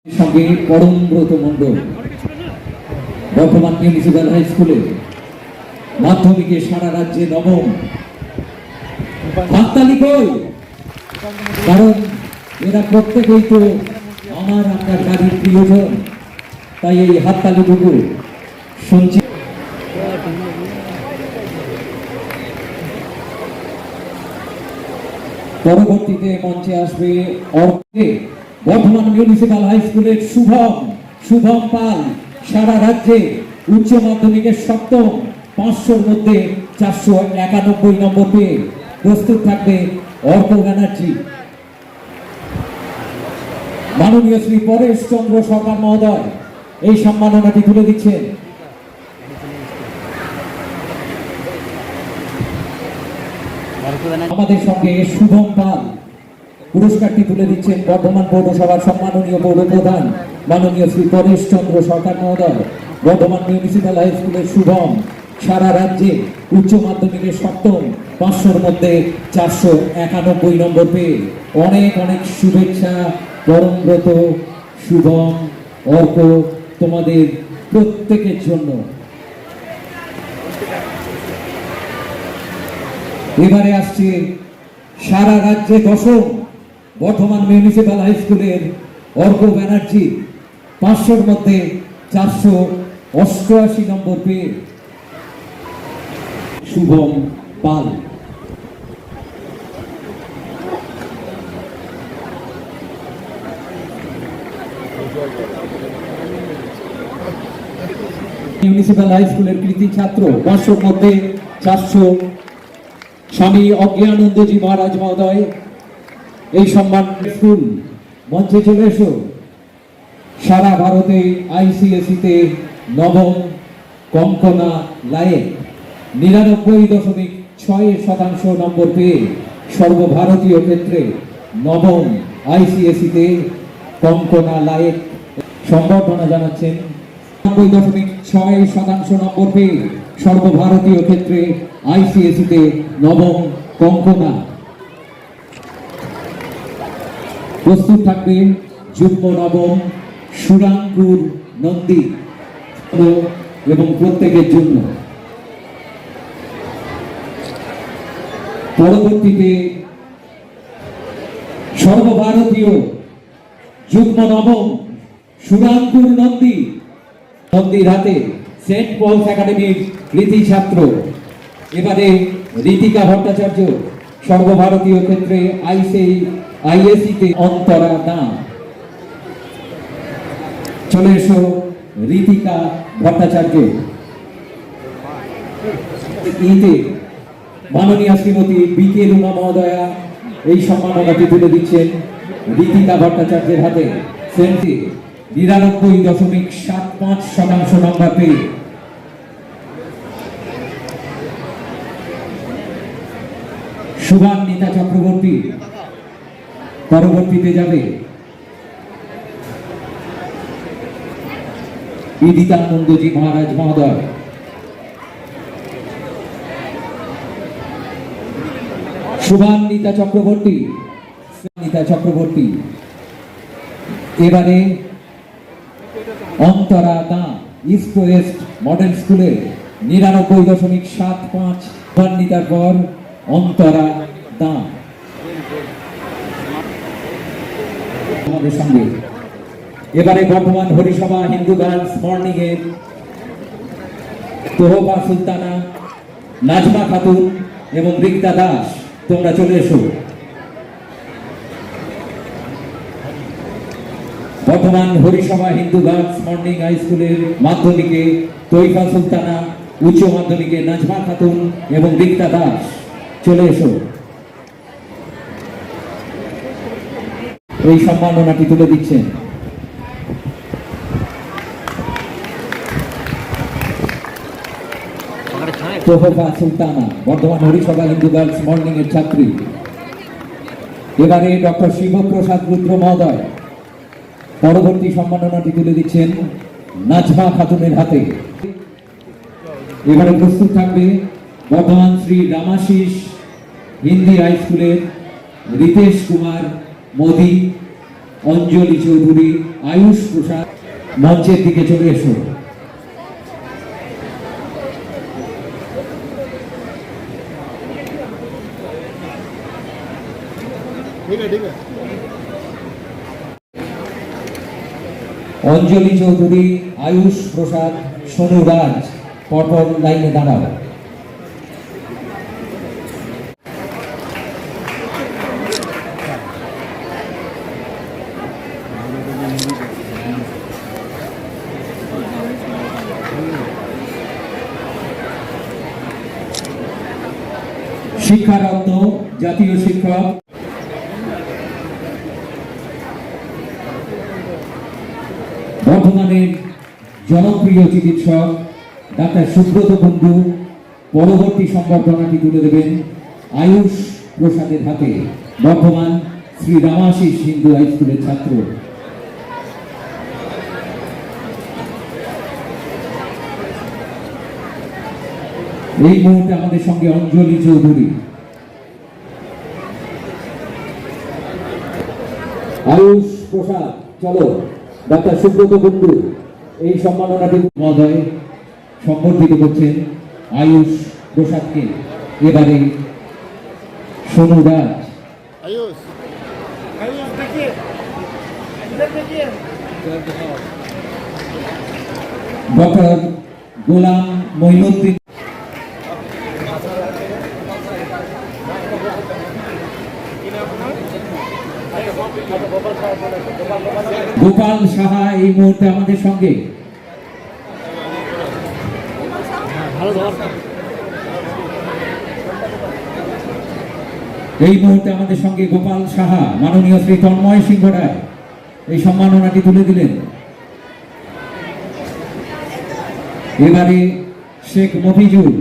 সঙ্গে পরমব্রত মণ্ডল বর্তমান municipal high স্কুলে মাধ্যমিকে সারা রাজ্যে নবম। হাততালি কই, কারণ এরা প্রত্যেকেই তো আমার আপনার বাড়ির প্রিয়জন, তাই এই হাততালিটুকু শুনছি। পরবর্তীতে মঞ্চে আসবে বর্ধমান মিউনিসিপ্যাল হাই স্কুলের শুভম পাল, সারা রাজ্যে উচ্চ মাধ্যমিকের সপ্তম, 500-র মধ্যে 491 নম্বর পেয়ে প্রস্তুত থাকবে অর্ক ব্যানার্জি। মাননীয় শ্রী পরেশ চন্দ্র সরকার মহোদয় এই সম্মাননাটি তুলে দিচ্ছেন। আমাদের সঙ্গে শুভম পাল পুরস্কারটি তুলে দিচ্ছেন বর্ধমান পৌরসভার সম্মাননীয় পৌর প্রধান মাননীয় শ্রী পরেশ চন্দ্র সরকার মহোদয়। বর্ধমান মিউনিসিপ্যাল হাই স্কুলের শুভম, সারা রাজ্যে উচ্চ মাধ্যমিকের সপ্তম, 500-র মধ্যে 491 নম্বর পেয়ে অনেক অনেক শুভেচ্ছা। পরমব্রত, শুভম, অর্ক তোমাদের প্রত্যেকের জন্য। এবারে আসছে সারা রাজ্যে দশম, বর্ধমান মিউনিসিপ্যাল হাই স্কুলের অর্ক ব্যানার্জি, 500-র মধ্যে 488 নম্বর পেয়ে শুভম পাল। মিউনিসিপ্যাল হাই স্কুলের কৃতি ছাত্র, 500-র মধ্যে 400, স্বামী অজ্ঞানন্দজি মহারাজ মহোদয়। এই সম্মান স্কুল মঞ্চে চলে এসো। সারা ভারতে ICSE-তে নবম কঙ্কনা লায়েক, 99.6% নম্বর পেয়ে সর্বভারতীয় ক্ষেত্রে নবম ICSE-তে কঙ্কনা লায়েক সম্বর্ধনা জানাচ্ছেন। 99.6% নম্বর পেয়ে সর্বভারতীয় ক্ষেত্রে ICSE-তে নবম কঙ্কনা। প্রস্তুত থাকবে যুগ্ম নবম সুরাঙ্কুর নন্দী এবং প্রত্যেকের জন্য। পরবর্তীতে সর্বভারতীয় যুগ্ম নবম সুরাঙ্কুর নন্দীর হাতে সেন্ট পলস একাডেমির কৃতি ছাত্র। এবারে ঋতিকা ভট্টাচার্য, সর্বভারতীয় ক্ষেত্রে ISE-তে অন্তরা দাম। চলে এসো ঋতিকা ভট্টাচার্য। ইতে মাননীয় শ্রীমতী BK রুমা মহোদয়া এই সম্মাননাটি তুলে দিচ্ছেন ঋতিকা ভট্টাচার্যের হাতে। সেন্টে 99.75% নম্বর পেয়ে শুভান্বিতা চক্রবর্তী। পরবর্তীতে যাবে বিদিতানন্দজি মহারাজ মহোদয়। শুভান্বিতা চক্রবর্তী। এবারে অন্তরা দাঁ, ইস্ট ওয়েস্ট মডেল স্কুলে 99.75। শুভান্বিতার পর অন্তরা দাঁ আমাদের সঙ্গে। এবারে বর্ধমান হরিসভা হিন্দু গার্লস মর্নিং এর তোহফা সুলতানা, নাজমা খাতুন এবং রিক্তা দাস, তোমরা চলে এসো। Bardhaman Harisabha Hindu girls morning high স্কুলের মাধ্যমিকে তোহফা সুলতানা, উচ্চ মাধ্যমিকে নাজমা খাতুন এবং রিক্তা দাস, চলে এসো। এই সম্মাননাটি তুলে দিচ্ছেন তোহফা সুলতানা, বর্ধমান হরিসভা হিন্দু গার্লস মর্নিং এর ছাত্রী। এবারে ডক্টর শিবপ্রসাদ রুদ্র মহোদয় পরবর্তী সম্মাননাটি তুলে দিচ্ছেন নাজমা খাতুনের হাতে। এবারে প্রস্তুত থাকবে বর্ধমান শ্রী রামাশিস হিন্দি হাই স্কুলের রিতেশ কুমার মোদি, অঞ্জলি চৌধুরী, আয়ুষ প্রসাদ মঞ্চের দিকে চলে এসো। অঞ্জলি চৌধুরী, আয়ুষ প্রসাদ, সোনু রাজ পরপর লাইনে দাঁড়াও। শিক্ষারত্ন জাতীয় শিক্ষক বর্ধমানের জনপ্রিয় চিকিৎসক ডাক্তার সুব্রত কুণ্ডু পরবর্তী সংবর্ধনাটি তুলে দেবেন আয়ুষ প্রসাদের হাতে। বর্ধমান শ্রী রামাশিস হিন্দু হাই স্কুলের ছাত্র। এই মুহূর্তে আমাদের সঙ্গে অঞ্জলি চৌধুরী। আয়ুষ প্রসাদ, চলো। ডাক্তার সুব্রত কুণ্ডু এই সম্মাননাটি মহোদয় সম্বর্ধিত করছেন আয়ুষ প্রসাদকে। এবারে সোনু রাজ। आयुष आयुष देखिए इधर देखिए डॉक्टर গোলাম মঈনুদ্দিন। গোপাল সাহা এই মুহূর্তে আমাদের সঙ্গে। এই মুহূর্তে আমাদের সঙ্গে গোপাল সাহা, মাননীয় শ্রী তন্ময় সিংহ রায় এই সম্মাননাটি তুলে দিলেন। এবারে শেখ মফিজুল।